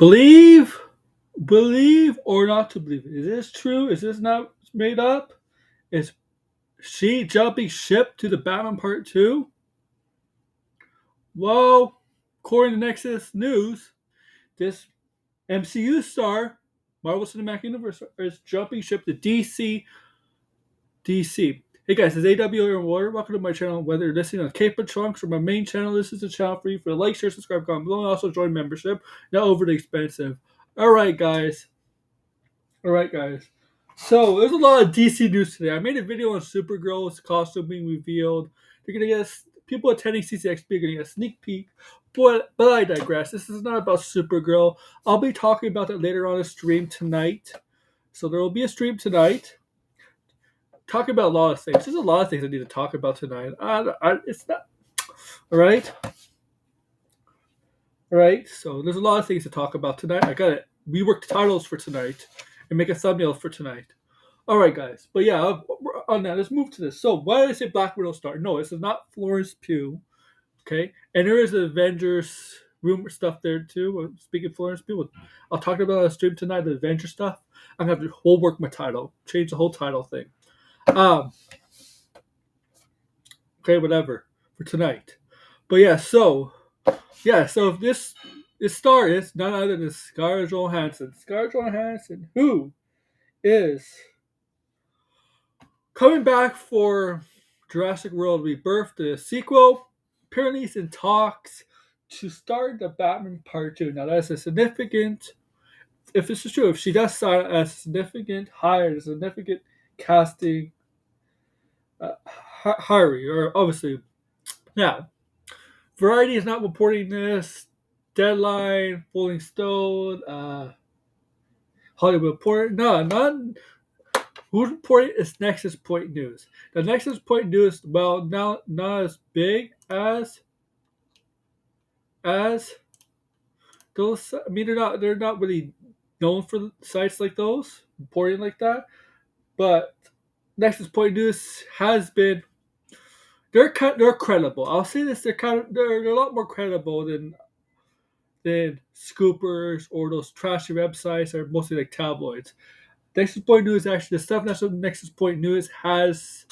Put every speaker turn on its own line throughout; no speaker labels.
Believe, believe or not to believe. Is this true? Is this not made up? Is she jumping ship to the Batman Part 2? Well, according to Nexus News, this MCU star, Marvel Cinematic Universe, is jumping ship to DC. Hey guys, it's AW and Water. Welcome to my channel. Whether you're listening on Cape and Trunks or my main channel, this is the channel for you for the like, share, subscribe, comment below, and also join membership. Not overly expensive. Alright guys. So there's a lot of DC news today. I made a video on Supergirl's costume being revealed. You're gonna get people attending CCXP are gonna get a sneak peek. But I digress. This is not about Supergirl. I'll be talking about that later on a stream tonight. So there will be a stream tonight. Talking about a lot of things. There's a lot of things I need to talk about tonight. It's not all right. All right. So there's a lot of things to talk about tonight. I got it. Rework the titles for tonight and make a thumbnail for tonight. All right, guys. But yeah, on that, let's move to this. So why did I say Black Widow star? No, this is not Florence Pugh. Okay, and there is Avengers rumor stuff there too. Speaking of Florence Pugh, I'll talk about on the stream tonight. The Avengers stuff. I'm gonna have to whole work my title, change the whole title thing. Okay, whatever for tonight. But yeah, so this star is none other than Scarlett Johansson. Scarlett Johansson, who is coming back for Jurassic World Rebirth, the sequel. Apparently, he's in talks to start the Batman Part 2. Now, that's a significant, if this is true, if she does sign a significant hire, a significant casting hiring, or obviously, yeah. Variety is not reporting this. Deadline, Rolling Stone, Hollywood Reporter. No, none. Who's reporting is Nexus Point News. The Nexus Point News, well, now not as big as those. I mean, they're not really known for sites like those reporting like that. But Nexus Point News has been. They're credible. I'll say this: they're a lot more credible than Scoopers or those trashy websites that are mostly like tabloids. Nexus Point News actually the stuff that's what Nexus Point News has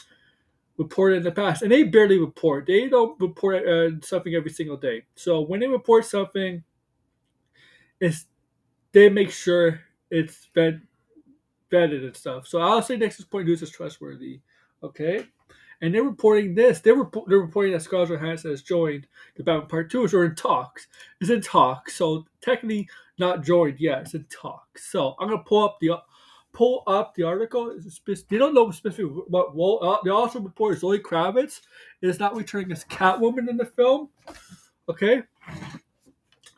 reported in the past, and they barely report. They don't report something every single day. So when they report something, they make sure it's vetted and stuff. So I'll say Nexus Point News is trustworthy. Okay, and they're reporting this. They're reporting that Scarlett Johansson has joined the Batman Part 2, which are in talks. It's in talks, so technically not joined yet. It's in talks. So I'm gonna pull up the article. They don't know specifically what. They also report Zoe Kravitz is not returning as Catwoman in the film. Okay,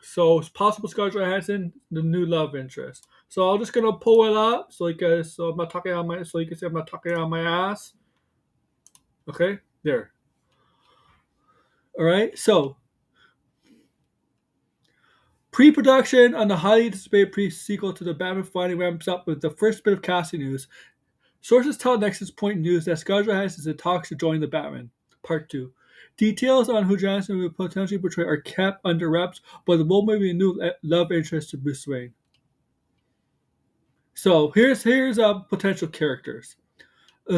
so it's possible Scarlett Johansson, the new love interest. So I'm just gonna pull it up so I'm not talking on my so you can see I'm not talking on my ass. Okay, there. All right, so pre-production on the highly anticipated pre-sequel to the Batman finally ramps up with the first bit of casting news. Sources tell Nexus Point News that Scarlett Johansson is in talks to join the Batman Part 2. Details on who Johansson will potentially portray are kept under wraps, but the role may be a new love interest to Bruce Wayne. So here's potential characters.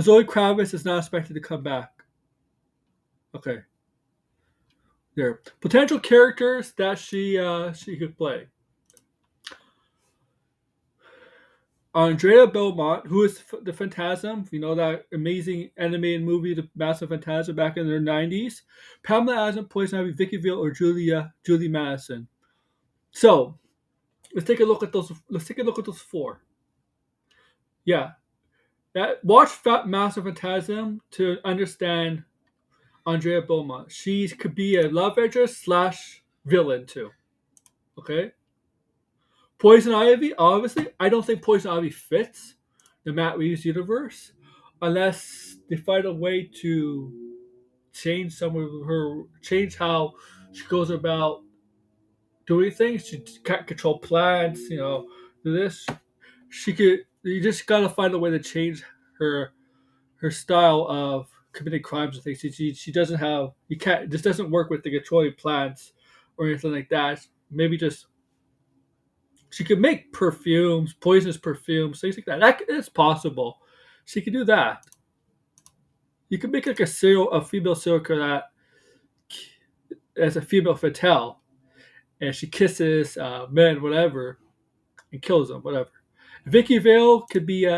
Zoe Kravitz is not expected to come back. Okay. There. Potential characters that she could play. Andrea Beaumont, who is the Phantasm, you know that amazing animated movie, The Massive Phantasm, back in the 90s. Pamela Adams, Poison Ivy, Vicky Vale, or Julie Madison. So let's take a look at those. Let's take a look at those four. Yeah, watch Massive Phantasm to understand Andrea Beaumont. She could be a love interest / villain too. Okay. Poison Ivy, obviously, I don't think Poison Ivy fits the Matt Reeves universe unless they find a way to change change how she goes about doing things. She can't control plants, do this. You just gotta find a way to change her style of committing crimes and things. She doesn't have, this doesn't work with the controlling plants or anything like that. Maybe just She could make perfumes, poisonous perfumes, things like that. That is possible. She could do that. You could make like a female serial killer that as a female fatale, and she kisses men, whatever, and kills them, whatever. Vicky Vale could be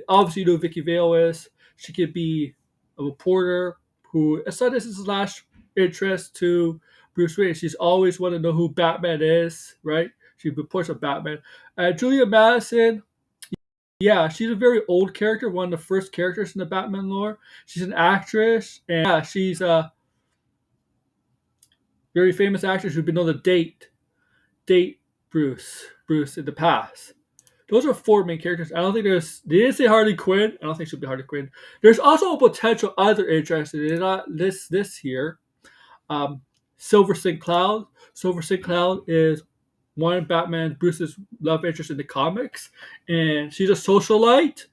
obviously you know who Vicky Vale is. She could be a reporter who aside this is his last interest to Bruce Wayne. She's always want to know who Batman is, right? She reports on Batman. Julia Madison, yeah, she's a very old character, one of the first characters in the Batman lore. She's an actress, and yeah, she's a very famous actress who's been known to date Bruce in the past. Those are four main characters. I don't think there's. They didn't say Harley Quinn. I don't think she'll be Harley Quinn. There's also a potential other interest. They did not list this here. Um, Silver St. Cloud. Silver St. Cloud is one of Batman Bruce's love interest in the comics, and she's a socialite,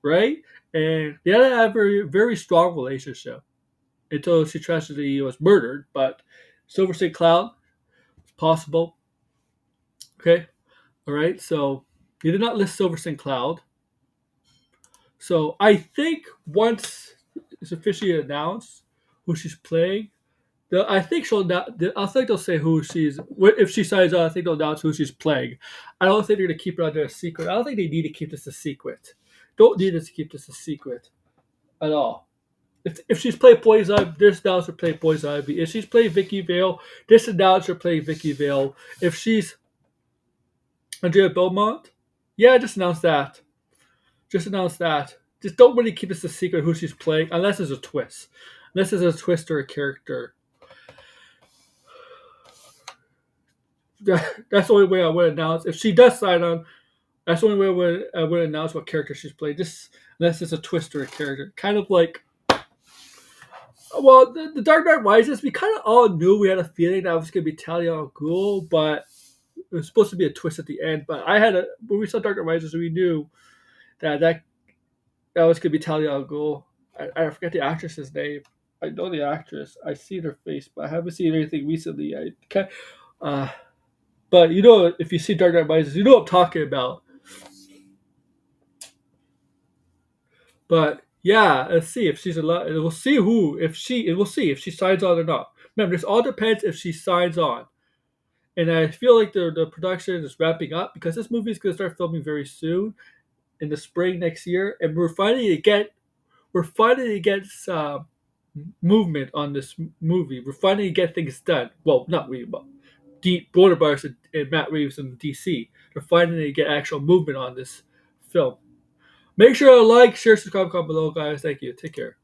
right? And they had a very very strong relationship until she tragically was murdered. But Silver St. Cloud is possible. Okay, all right. So they did not list Silver St. Cloud. So I think once it's officially announced who she's playing, I think I think they'll say who she's. If she signs on, I think they'll announce who she's playing. I don't think they're gonna keep it under a secret. I don't think they need to keep this a secret. Don't need us to keep this a secret at all. If she's playing Poison Ivy, this announcer play Poison Ivy. If she's playing Vicky Vale, this announcer play Vicky Vale. If she's Andrea Beaumont, yeah, just announce that. Just announce that. Just don't really keep this a secret who she's playing, unless there's a twist. Unless there's a twist or a character. That's the only way I would announce. If she does sign on, that's the only way I would announce what character she's playing. Just unless it's a twist or a character. Kind of like, well, the Dark Knight Rises, we kind of all knew we had a feeling that it was going to be Talia al Ghul, but it was supposed to be a twist at the end. But when we saw Dark Knight Rises, we knew that was going to be Talia al Ghul. I forget the actress's name. I know the actress. I see her face, but I haven't seen anything recently. I can't. Uh, but you know, if you see Dark Knight Rises, you know what I'm talking about. But yeah, let's see if she's allowed. We'll see who if she. And we'll see if she signs on or not. Remember, this all depends if she signs on. And I feel like the production is wrapping up because this movie is going to start filming very soon, in the spring next year, and we're finally to get some movement on this movie. We're finally to get things done. Well, not we, but Warner Bros. And Matt Reeves and DC. They're finally to get actual movement on this film. Make sure to like, share, subscribe, comment below, guys. Thank you. Take care.